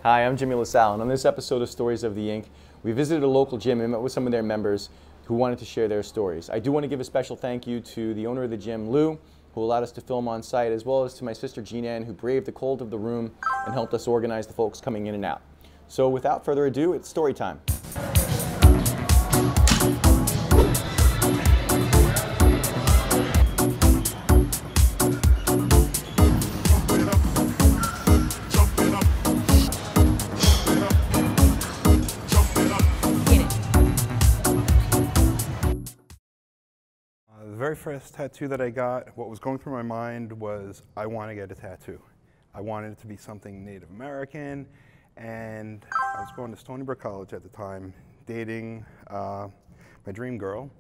Hi, I'm Jimmy LaSalle, and on this episode of Stories of the Ink, we visited a local gym and met with some of their members who wanted to share their stories. I do want to give a special thank you to the owner of the gym, Lou, who allowed us to film on site, as well as to my sister Jean Ann, who braved the cold of the room and helped us organize the folks coming in and out. So without further ado, it's story time. The very first tattoo that I got, what was going through my mind was, I want to get a tattoo. I wanted it to be something Native American, and I was going to Stony Brook College at the time, dating my dream girl,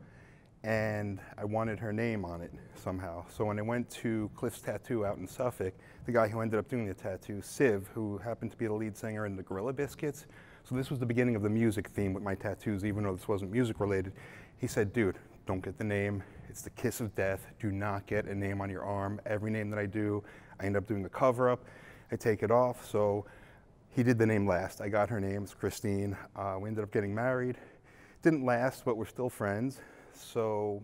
and I wanted her name on it somehow. So when I went to Cliff's Tattoo out in Suffolk, the guy who ended up doing the tattoo, Siv, who happened to be the lead singer in the Gorilla Biscuits, so this was the beginning of the music theme with my tattoos, even though this wasn't music related, he said, dude, don't get the name. It's the kiss of death. Do not get a name on your arm. Every name that I do, I end up doing a cover-up. I take it off. So he did the name last. I got her name. It's Christine. We ended up getting married. Didn't last, but we're still friends. So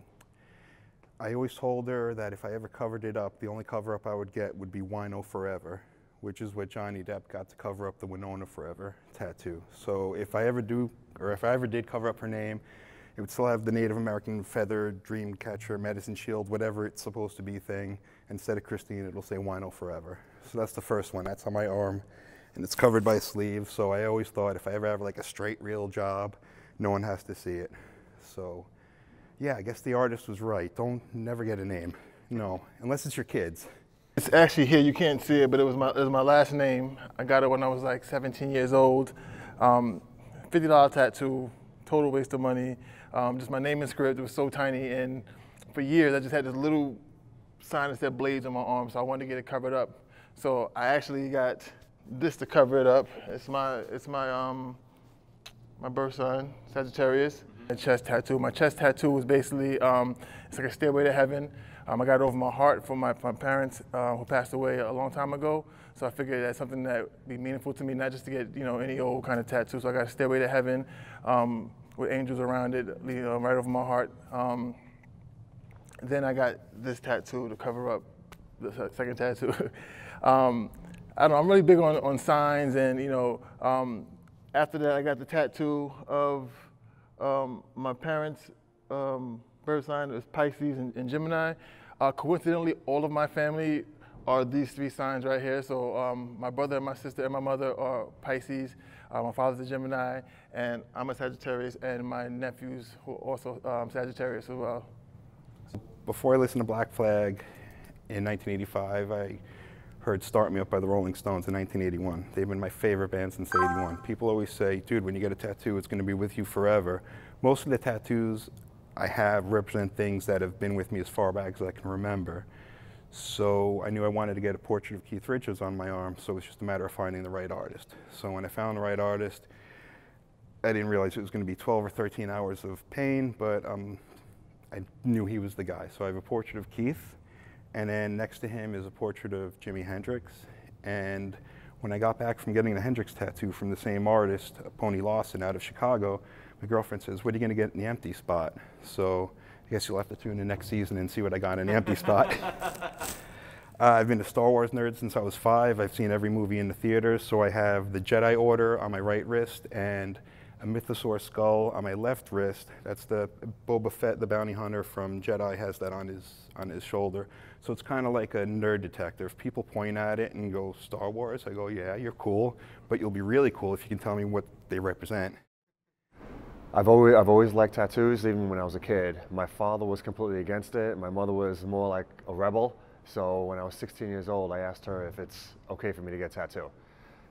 I always told her that if I ever covered it up, the only cover-up I would get would be Wino Forever, which is what Johnny Depp got to cover up the Winona Forever tattoo. So if I ever did cover up her name, it would still have the Native American feather, dream catcher, medicine shield, whatever it's supposed to be thing. Instead of Christine, it'll say Wino Forever. So that's the first one. That's on my arm, and it's covered by a sleeve. So I always thought if I ever have like a straight, real job, no one has to see it. So yeah, I guess the artist was right. Never get a name. No, unless it's your kids. It's actually here. You can't see it, but it was my last name. I got it when I was like 17 years old. $50 tattoo, total waste of money. Just my name and script, it was so tiny, and for years I just had this little sign that said Blades on my arm, so I wanted to get it covered up. So I actually got this to cover it up. It's my birth sign, Sagittarius. My chest tattoo. My chest tattoo was basically, it's like a stairway to heaven. I got it over my heart from my parents who passed away a long time ago. So I figured that's something that would be meaningful to me, not just to get any old kind of tattoo. So I got a stairway to heaven with angels around it, right over my heart. Then I got this tattoo to cover up the second tattoo. I don't know, I'm really big on signs, and after that I got the tattoo of my parents' birth sign. It was Pisces and Gemini. Coincidentally, all of my family are these three signs right here. So my brother and my sister and my mother are Pisces. My father's a Gemini, and I'm a Sagittarius, and my nephews who are also Sagittarius as well. Before I listened to Black Flag in 1985, I heard Start Me Up by the Rolling Stones in 1981. They've been my favorite band since '81. People always say, dude, when you get a tattoo, it's going to be with you forever. Most of the tattoos I have represent things that have been with me as far back as I can remember. So I knew I wanted to get a portrait of Keith Richards on my arm, so it was just a matter of finding the right artist. So when I found the right artist, I didn't realize it was going to be 12 or 13 hours of pain, but I knew he was the guy. So I have a portrait of Keith, and then next to him is a portrait of Jimi Hendrix. And when I got back from getting the Hendrix tattoo from the same artist, Pony Lawson out of Chicago, my girlfriend says, what are you going to get in the empty spot? So I guess you'll have to tune in next season and see what I got in the empty spot. I've been a Star Wars nerd since I was 5. I've seen every movie in the theaters, so I have the Jedi Order on my right wrist and a Mythosaur skull on my left wrist. That's the Boba Fett, the bounty hunter from Jedi, has that on his shoulder. So it's kind of like a nerd detector. If people point at it and go, Star Wars, I go, yeah, you're cool, but you'll be really cool if you can tell me what they represent. I've always liked tattoos, even when I was a kid. My father was completely against it. My mother was more like a rebel. So when I was 16 years old, I asked her if it's okay for me to get a tattoo.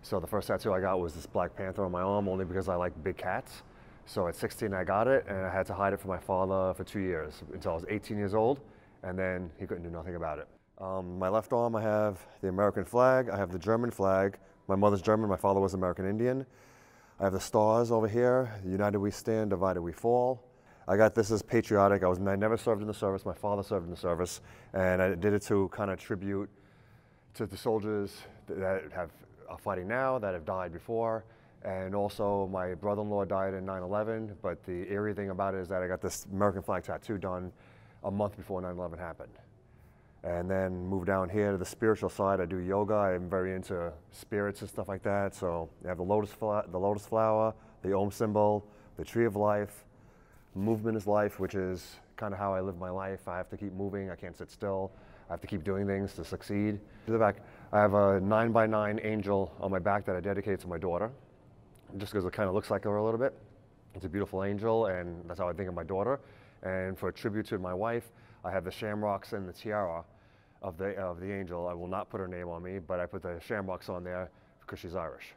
So the first tattoo I got was this Black Panther on my arm, only because I like big cats. So at 16 I got it, and I had to hide it from my father for 2 years, until I was 18 years old, and then he couldn't do nothing about it. My left arm I have the American flag, I have the German flag. My mother's German, my father was American Indian. I have the stars over here, united we stand, divided we fall. I got this as patriotic. I never served in the service. My father served in the service, and I did it to kind of tribute to the soldiers that have are fighting now, that have died before. And also my brother-in-law died in 9/11, but the eerie thing about it is that I got this American flag tattoo done a month before 9/11 happened. And then moved down here to the spiritual side. I do yoga. I'm very into spirits and stuff like that. So I have the lotus flower, the Om symbol, the tree of life. Movement is life, which is kind of how I live my life. I have to keep moving. I can't sit still. I have to keep doing things to succeed. To the back, I have a 9x9 angel on my back that I dedicate to my daughter, just because it kind of looks like her a little bit. It's a beautiful angel, and that's how I think of my daughter. And for a tribute to my wife, I have the shamrocks and the tiara of the angel. I will not put her name on me, but I put the shamrocks on there because she's Irish.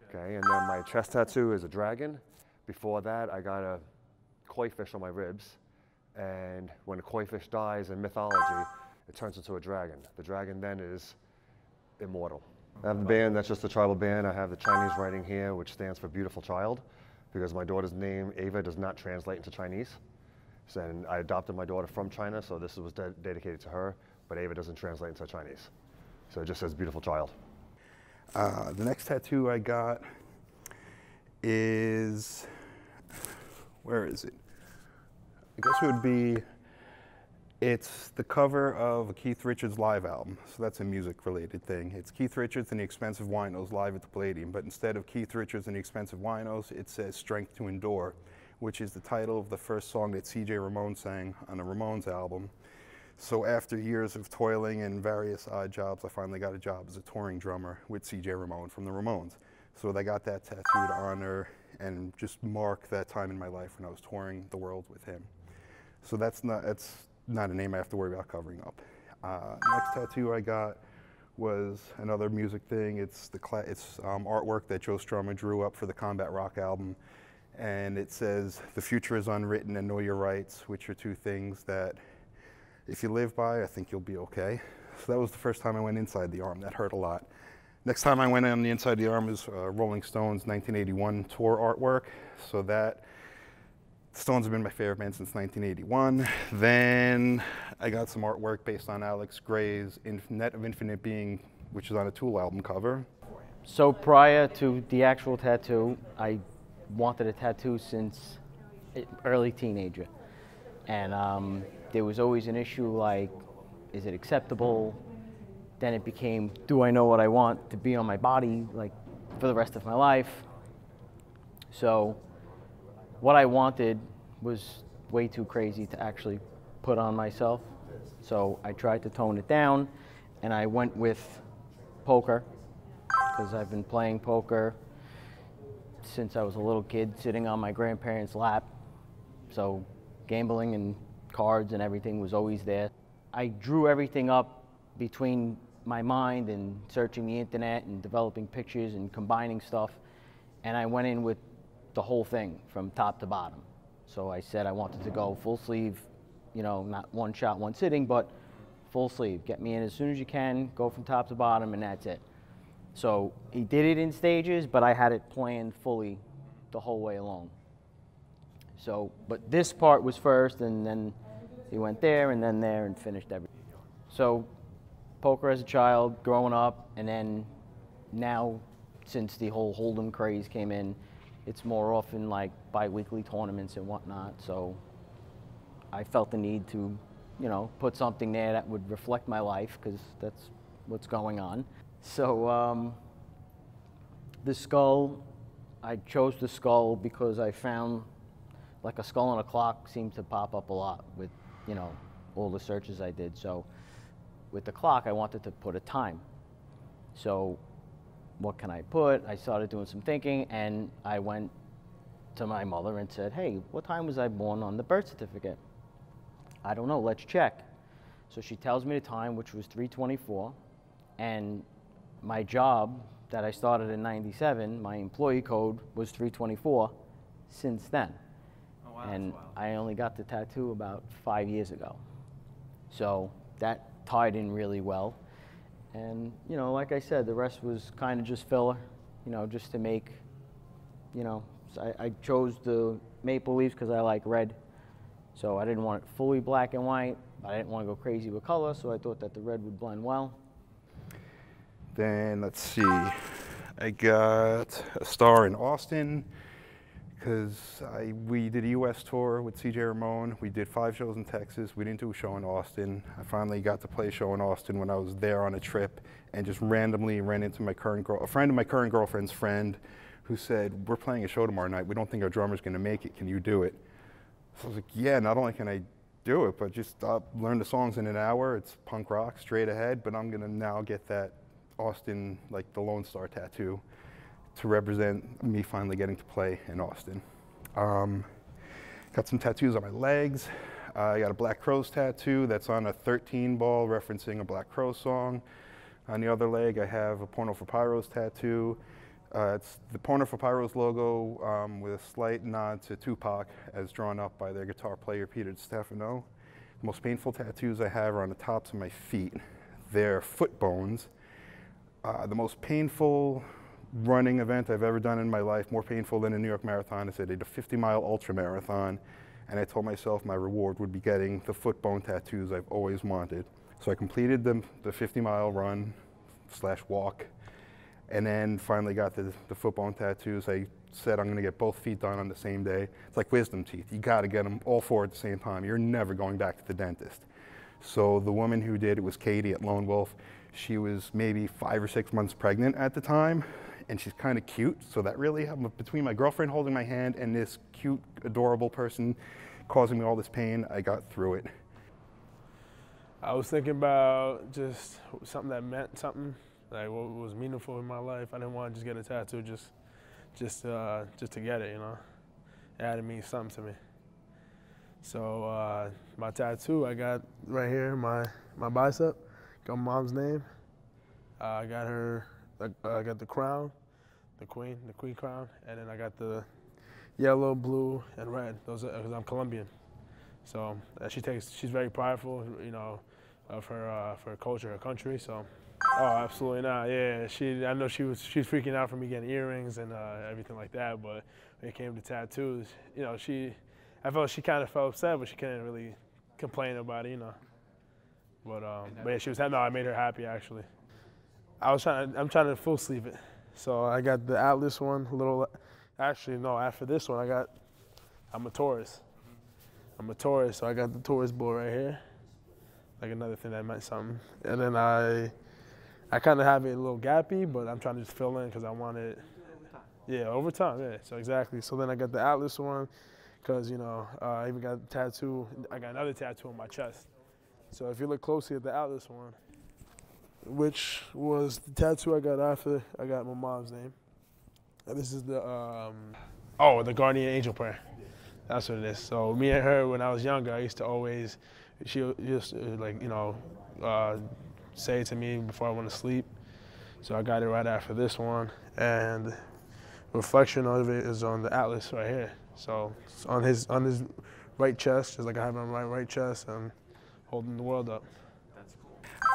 Okay, and then my chest tattoo is a dragon. Before that, I got a koi fish on my ribs, and when a koi fish dies in mythology, it turns into a dragon. The dragon then is immortal. I have the band, that's just a tribal band. I have the Chinese writing here, which stands for beautiful child, because my daughter's name, Ava, does not translate into Chinese. So, and I adopted my daughter from China, so this was dedicated to her, but Ava doesn't translate into Chinese. So it just says beautiful child. The next tattoo I got is, where is it? I guess it would be, it's the cover of a Keith Richards live album. So that's a music related thing. It's Keith Richards and the Expensive Winos live at the Palladium, but instead of Keith Richards and the Expensive Winos, it says Strength to Endure, which is the title of the first song that C.J. Ramone sang on the Ramones album. So after years of toiling and various odd jobs, I finally got a job as a touring drummer with C.J. Ramone from the Ramones. So they got that tattoo to honor and just mark that time in my life when I was touring the world with him. So that's not a name I have to worry about covering up. Next tattoo I got was another music thing. It's artwork that Joe Strummer drew up for the Combat Rock album. And it says, "The future is unwritten and know your rights," which are two things that if you live by, I think you'll be okay. So that was the first time I went inside the arm. That hurt a lot. Next time I went on the inside of the arm was Rolling Stones 1981 tour artwork. So that, Stones have been my favorite band since 1981. Then I got some artwork based on Alex Gray's Net of Infinite Being, which is on a Tool album cover. So prior to the actual tattoo, I wanted a tattoo since early teenager. And there was always an issue like, is it acceptable? Then it became, do I know what I want to be on my body like for the rest of my life? So what I wanted was way too crazy to actually put on myself. So I tried to tone it down, and I went with poker, because I've been playing poker since I was a little kid, sitting on my grandparents' lap. So gambling and cards and everything was always there. I drew everything up between my mind and searching the internet and developing pictures and combining stuff, and I went in with the whole thing from top to bottom. So I said I wanted to go full sleeve, you know, not one shot, one sitting, but full sleeve. Get me in as soon as you can, go from top to bottom, and that's it. So he did it in stages, but I had it planned fully the whole way along. So, but this part was first, and then he went there, and then there, and finished everything. So poker as a child, growing up, and then now, since the whole Hold'em craze came in, it's more often like bi-weekly tournaments and whatnot. So I felt the need to, you know, put something there that would reflect my life, because that's what's going on. So the skull, I chose the skull because I found like a skull and a clock seemed to pop up a lot with, you know, all the searches I did. So with the clock, I wanted to put a time. So what can I put? I started doing some thinking, and I went to my mother and said, hey, what time was I born on the birth certificate? I don't know, let's check. So she tells me the time, which was 3:24, and my job that I started in '97, my employee code was 3:24 since then. Oh, wow, and I only got the tattoo about 5 years ago. So that tied in really well. And, you know, like I said, the rest was kind of just filler, you know, just to make, you know, so I chose the maple leaves because I like red. So I didn't want it fully black and white, but I didn't want to go crazy with color, so I thought that the red would blend well. Then let's see, I got a star in Austin because we did a US tour with CJ Ramon. We did 5 shows in Texas. We didn't do a show in Austin. I finally got to play a show in Austin when I was there on a trip and just randomly ran into a friend of my current girlfriend's friend who said, we're playing a show tomorrow night. We don't think our drummer's gonna make it. Can you do it? So I was like, yeah, not only can I do it, but just learn the songs in an hour. It's punk rock, straight ahead, but I'm gonna now get that Austin, like the Lone Star tattoo to represent me finally getting to play in Austin. Got some tattoos on my legs. I got a Black Crowes tattoo that's on a 13 ball referencing a Black Crowes song. On the other leg, I have a Porno for Pyros tattoo. It's the Porno for Pyros logo with a slight nod to Tupac as drawn up by their guitar player, Peter DiStefano. The most painful tattoos I have are on the tops of my feet. They're foot bones. The most painful running event I've ever done in my life, more painful than a New York Marathon, is I did a 50-mile ultra marathon, and I told myself my reward would be getting the foot bone tattoos I've always wanted. So I completed the 50-mile run / walk, and then finally got the foot bone tattoos. I said I'm gonna get both feet done on the same day. It's like wisdom teeth. You gotta get them all 4 at the same time. You're never going back to the dentist. So the woman who did it was Katie at Lone Wolf. She was maybe 5 or 6 months pregnant at the time, and she's kind of cute. So that really, between my girlfriend holding my hand and this cute, adorable person causing me all this pain, I got through it. I was thinking about just something that meant something, like what was meaningful in my life. I didn't want to just get a tattoo just to get it, you know. It had to mean something to me. So my tattoo I got right here, my bicep, got my mom's name. I got the crown, the queen crown, and then I got the yellow, blue, and red. Those are because I'm Colombian. So she's very prideful, you know, of her culture, her country. So, oh, absolutely not. Yeah, I know she's freaking out for me getting earrings and everything like that. But when it came to tattoos, you know, I felt she kind of felt upset, but she couldn't really complain about it, you know. But yeah, she was happy. No, I made her happy actually. I'm trying to full sleeve it. So I got the Atlas one, actually no, after this one I'm a Taurus. So I got the Taurus bull right here. Like another thing that meant something. And then I kind of have it a little gappy, but I'm trying to just fill in because I want it. Yeah, over time, yeah, so exactly. So then I got the Atlas one because, you know, I even got a tattoo. I got another tattoo on my chest. So if you look closely at the Atlas one, which was the tattoo I got after I got my mom's name. And this is the guardian angel prayer. That's what it is. So me and her, when I was younger, I used to always, she used to, like, you know, say it to me before I went to sleep. So I got it right after this one. And reflection of it is on the Atlas right here. So it's on his right chest, just like I have it on my right chest, and holding the world up.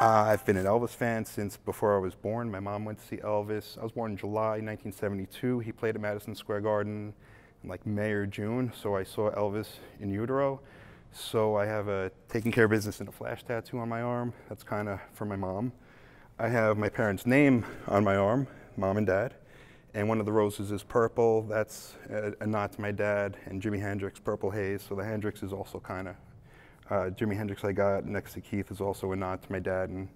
I've been an Elvis fan since before I was born. My mom went to see Elvis. I was born in July 1972. He played at Madison Square Garden in like May or June, so I saw Elvis in utero. So I have a taking care of business and a flash tattoo on my arm. That's kind of for my mom. I have my parents' name on my arm, Mom and Dad. And one of the roses is purple. That's a nod to my dad and Jimi Hendrix, Purple Haze. So the Hendrix is also kind of Jimi Hendrix I got next to Keith is also a nod to my dad, and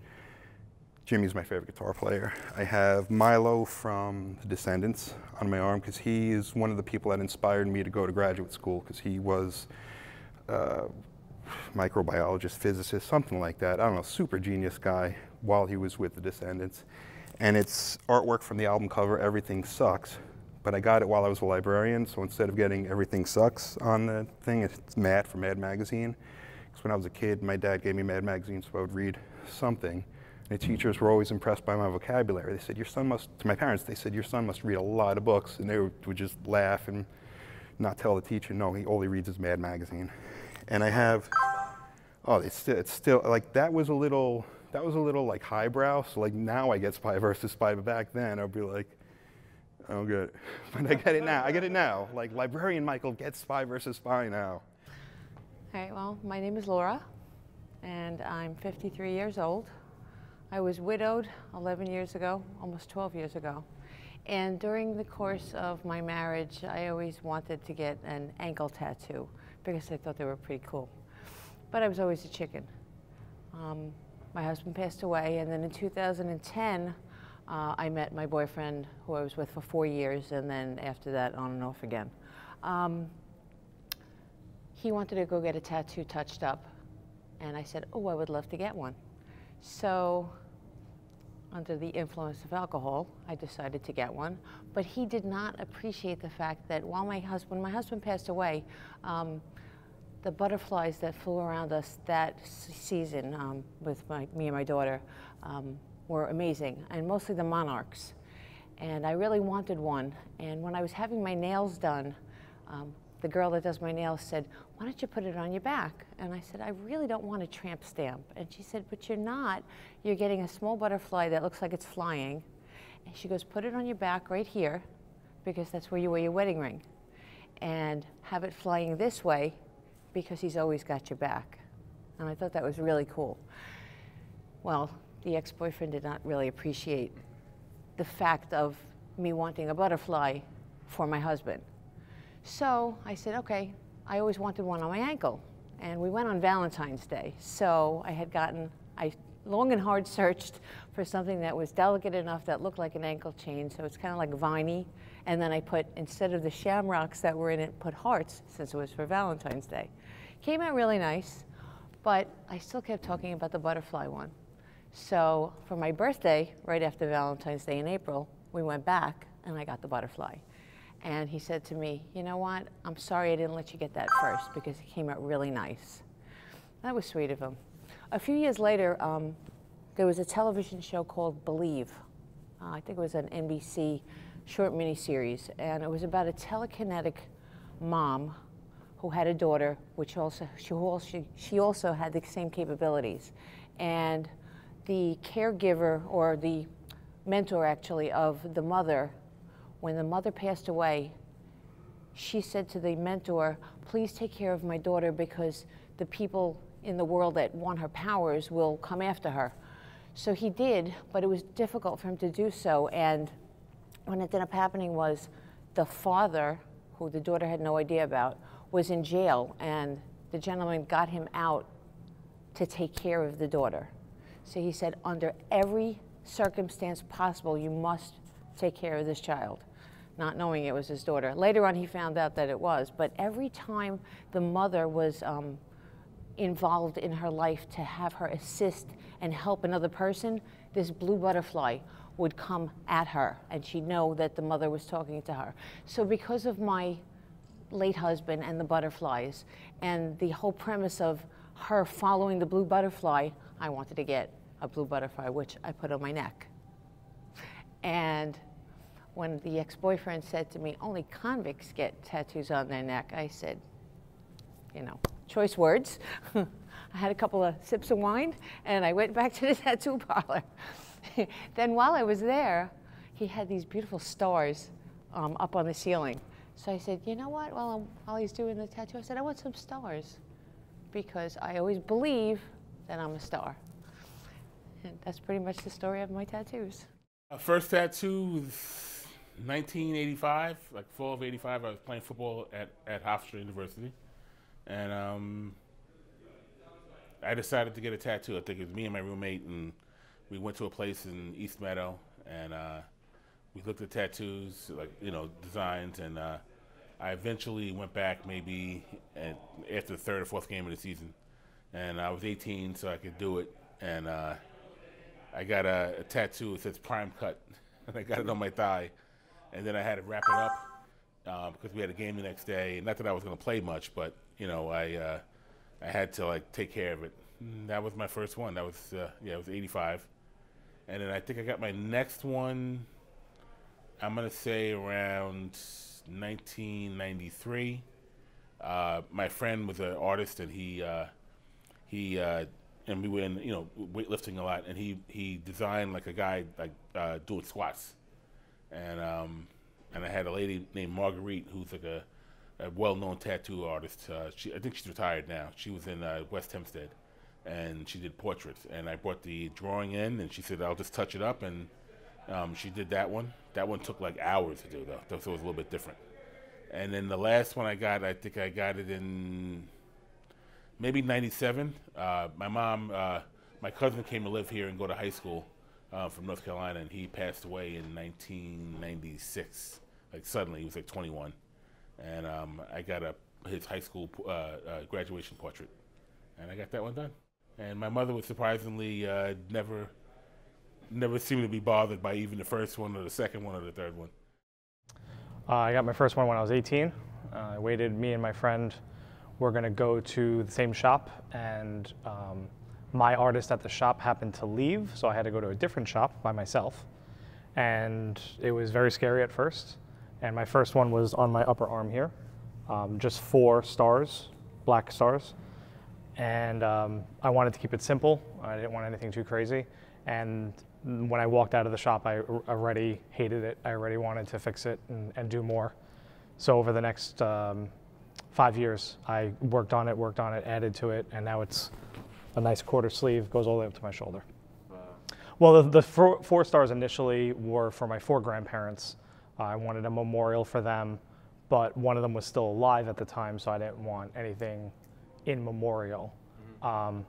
Jimmy's my favorite guitar player. I have Milo from The Descendants on my arm because he is one of the people that inspired me to go to graduate school because he was microbiologist, physicist, something like that. I don't know, super genius guy while he was with The Descendants. And it's artwork from the album cover, Everything Sucks. But I got it while I was a librarian, so instead of getting Everything Sucks on the thing, it's Mad from Mad Magazine. Because when I was a kid, my dad gave me Mad Magazine, so I would read something. And the teachers were always impressed by my vocabulary. They said, to my parents, they said, your son must read a lot of books. And they would just laugh and not tell the teacher, no, all he reads is Mad Magazine. And I have, it's still, like, that was a little like highbrow. So like now I get Spy versus Spy, but back then I'd be like, oh good. But I get it now. Like librarian Michael gets Spy versus Spy now. All right, well, my name is Laura, and I'm 53 years old. I was widowed 11 years ago, almost 12 years ago. And during the course of my marriage, I always wanted to get an ankle tattoo because I thought they were pretty cool. But I was always a chicken. My husband passed away, and then in 2010, I met my boyfriend, who I was with for 4 years, and then after that, on and off again. He wanted to go get a tattoo touched up, and I said, oh, I would love to get one. So, under the influence of alcohol, I decided to get one, but he did not appreciate the fact that while when my husband passed away, the butterflies that flew around us that season with me and my daughter were amazing, and mostly the monarchs. And I really wanted one, and when I was having my nails done, the girl that does my nails said, why don't you put it on your back? And I said, I really don't want a tramp stamp. And she said, but you're not. You're getting a small butterfly that looks like it's flying. And she goes, put it on your back right here, because that's where you wear your wedding ring. And have it flying this way, because he's always got your back. And I thought that was really cool. Well, the ex-boyfriend did not really appreciate the fact of me wanting a butterfly for my husband. So I said, okay, I always wanted one on my ankle. And we went on Valentine's Day. So I long and hard searched for something that was delicate enough that looked like an ankle chain, so it's kind of like viney. And then I put, instead of the shamrocks that were in it, put hearts, since it was for Valentine's Day. Came out really nice, but I still kept talking about the butterfly one. So for my birthday, right after Valentine's Day in April, we went back and I got the butterfly. And he said to me, you know what, I'm sorry I didn't let you get that first, because it came out really nice. That was sweet of him. A few years later, there was a television show called Believe. I think it was an NBC short miniseries, and it was about a telekinetic mom who had a daughter, which she also had the same capabilities. And the caregiver, or the mentor actually, of the mother, when the mother passed away, she said to the mentor, please take care of my daughter, because the people in the world that want her powers will come after her. So he did, but it was difficult for him to do so. And what ended up happening was the father, who the daughter had no idea about, was in jail, and the gentleman got him out to take care of the daughter. So he said, under every circumstance possible, you must take care of this child, not knowing it was his daughter. Later on, he found out that it was, but every time the mother was involved in her life to have her assist and help another person, this blue butterfly would come at her, and she'd know that the mother was talking to her. So because of my late husband and the butterflies, and the whole premise of her following the blue butterfly, I wanted to get a blue butterfly, which I put on my neck. And when the ex-boyfriend said to me, only convicts get tattoos on their neck, I said, you know, choice words. I had a couple of sips of wine, and I went back to the tattoo parlor. Then while I was there, he had these beautiful stars up on the ceiling. So I said, you know what, while he's doing the tattoo, I said, I want some stars, because I always believe that I'm a star. And that's pretty much the story of my tattoos. My first tattoo was 1985, like fall of 85. I was playing football at Hofstra University. And I decided to get a tattoo. I think it was me and my roommate, and we went to a place in East Meadow, and we looked at tattoos, like, you know, designs, and I eventually went back maybe after the third or fourth game of the season. And I was 18, so I could do it. And I got a tattoo. It says Prime Cut, and I got it on my thigh. And then I had to wrap it up because we had a game the next day. Not that I was going to play much, but you know, I had to like take care of it. And that was my first one. That was it was 85. And then I think I got my next one, I'm going to say around 1993. My friend was an artist, and he and we were in, you know, weightlifting a lot, and he designed like a guy like doing squats, and I had a lady named Marguerite, who's like a well-known tattoo artist. I think she's retired now. She was in West Hempstead, and she did portraits. And I brought the drawing in, and she said, I'll just touch it up, and she did that one. That one took like hours to do, though, so it was a little bit different. And then the last one I got, I think I got it in maybe 97. My mom, my cousin came to live here and go to high school from North Carolina, and he passed away in 1996. Like suddenly, he was like 21. And I got his high school graduation portrait, and I got that one done. And my mother was surprisingly never seemed to be bothered by even the first one or the second one or the third one. I got my first one when I was 18. I waited, me and my friend were gonna go to the same shop, and my artist at the shop happened to leave, so I had to go to a different shop by myself. And it was very scary at first. And my first one was on my upper arm here, just 4 stars, black stars. And I wanted to keep it simple. I didn't want anything too crazy. And when I walked out of the shop, I already hated it. I already wanted to fix it and do more. So over the next 5 years, I worked on it, added to it, and now it's a nice quarter sleeve, goes all the way up to my shoulder. Wow. Well, the 4 stars initially were for my 4 grandparents. I wanted a memorial for them, but one of them was still alive at the time, so I didn't want anything in memorial. Mm-hmm.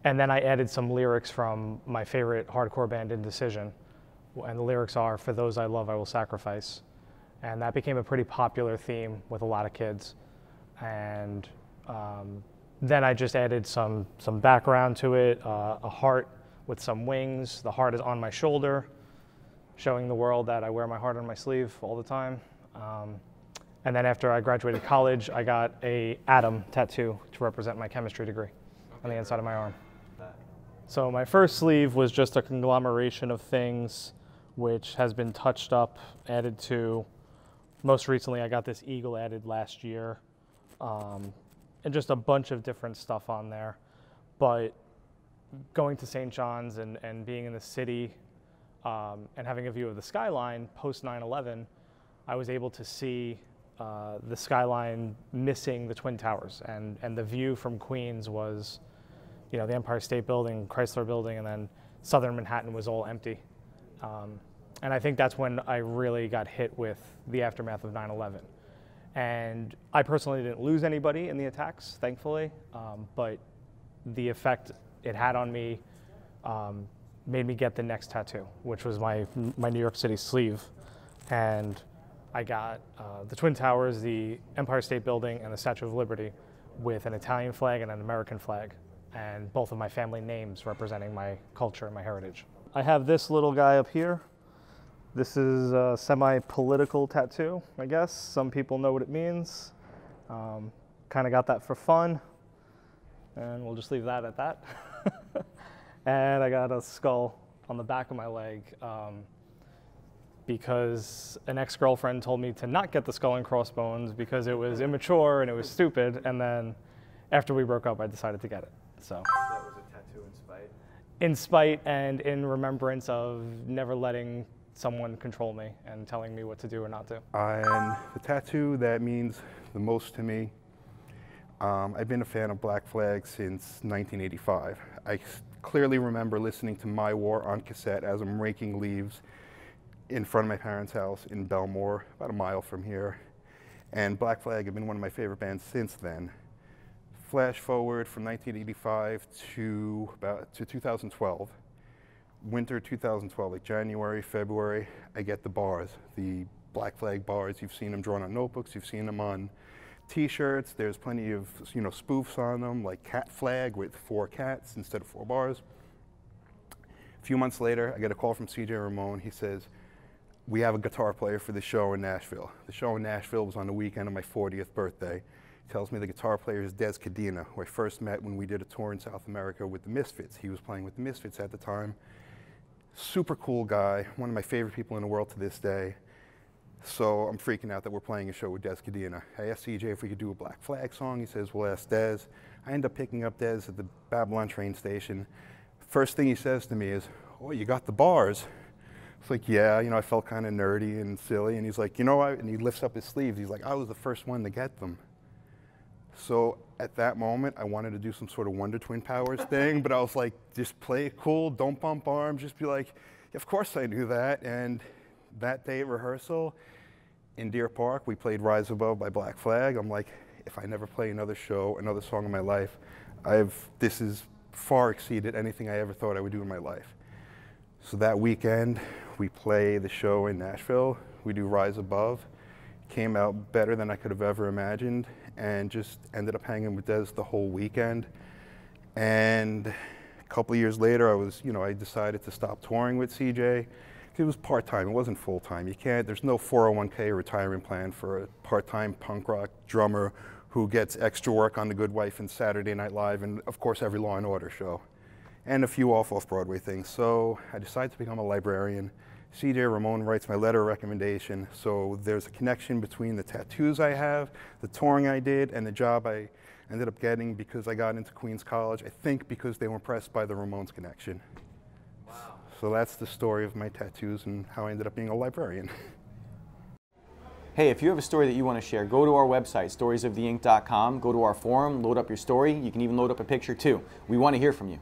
And then I added some lyrics from my favorite hardcore band, Indecision. And the lyrics are, "For those I love, I will sacrifice." And that became a pretty popular theme with a lot of kids. And then I just added some background to it, a heart with some wings. The heart is on my shoulder, showing the world that I wear my heart on my sleeve all the time. And then after I graduated college, I got a atom tattoo to represent my chemistry degree on the inside of my arm. So my first sleeve was just a conglomeration of things which has been touched up, added to. Most recently, I got this eagle added last year, and just a bunch of different stuff on there. But going to St. John's and being in the city and having a view of the skyline post 9/11, I was able to see the skyline missing the Twin Towers, and the view from Queens was, you know, the Empire State Building, Chrysler Building, and then southern Manhattan was all empty. And I think that's when I really got hit with the aftermath of 9/11. And I personally didn't lose anybody in the attacks, thankfully, but the effect it had on me made me get the next tattoo, which was my New York City sleeve. And I got the Twin Towers, the Empire State Building, and the Statue of Liberty with an Italian flag and an American flag, and both of my family names representing my culture and my heritage. I have this little guy up here. This is a semi-political tattoo, I guess. Some people know what it means. Kind of got that for fun, and we'll just leave that at that. And I got a skull on the back of my leg because an ex-girlfriend told me to not get the skull and crossbones because it was immature and it was stupid, and then after we broke up, I decided to get it. So that was a tattoo in spite? In spite and in remembrance of never letting someone control me and telling me what to do or not do. And the tattoo that means the most to me, I've been a fan of Black Flag since 1985. I clearly remember listening to My War on cassette as I'm raking leaves in front of my parents' house in Belmore, about a mile from here. And Black Flag have been one of my favorite bands since then. Flash forward from 1985 to 2012. Winter 2012, like January, February, I get the bars, the Black Flag bars. You've seen them drawn on notebooks, you've seen them on t-shirts. There's plenty of, you know, spoofs on them, like Cat Flag with 4 cats instead of 4 bars. A few months later, I get a call from CJ Ramone. He says, "We have a guitar player for the show in Nashville." The show in Nashville was on the weekend of my 40th birthday. He tells me the guitar player is Des Cadena, who I first met when we did a tour in South America with the Misfits. He was playing with the Misfits at the time. Super cool guy, one of my favorite people in the world to this day. So I'm freaking out that we're playing a show with Des Cadena. I asked CJ if we could do a Black Flag song. He says, "We'll ask Des." I end up picking up Des at the Babylon train station. First thing he says to me is, "Oh, you got the bars?" It's like, yeah, you know, I felt kind of nerdy and silly. And he's like, "You know what?" And he lifts up his sleeves. He's like, "I was the first one to get them." So at that moment, I wanted to do some sort of Wonder Twin Powers thing, but I was like, just play it cool, don't bump arms, just be like, of course I knew that. And that day at rehearsal in Deer Park, we played Rise Above by Black Flag. I'm like, if I never play another show, another song in my life, this has far exceeded anything I ever thought I would do in my life. So that weekend, we play the show in Nashville. We do Rise Above. Came out better than I could have ever imagined, and just ended up hanging with Des the whole weekend. And a couple of years later, I decided to stop touring with CJ. It was part-time, it wasn't full-time. There's no 401k retirement plan for a part-time punk rock drummer who gets extra work on The Good Wife and Saturday Night Live, and of course every Law and Order show, and a few off-Broadway things. So I decided to become a librarian. CJ Ramon writes my letter of recommendation, so there's a connection between the tattoos I have, the touring I did, and the job I ended up getting because I got into Queens College, I think because they were impressed by the Ramones connection. Wow. So that's the story of my tattoos and how I ended up being a librarian. Hey, if you have a story that you want to share, go to our website, storiesoftheink.com, go to our forum, load up your story. You can even load up a picture too. We want to hear from you.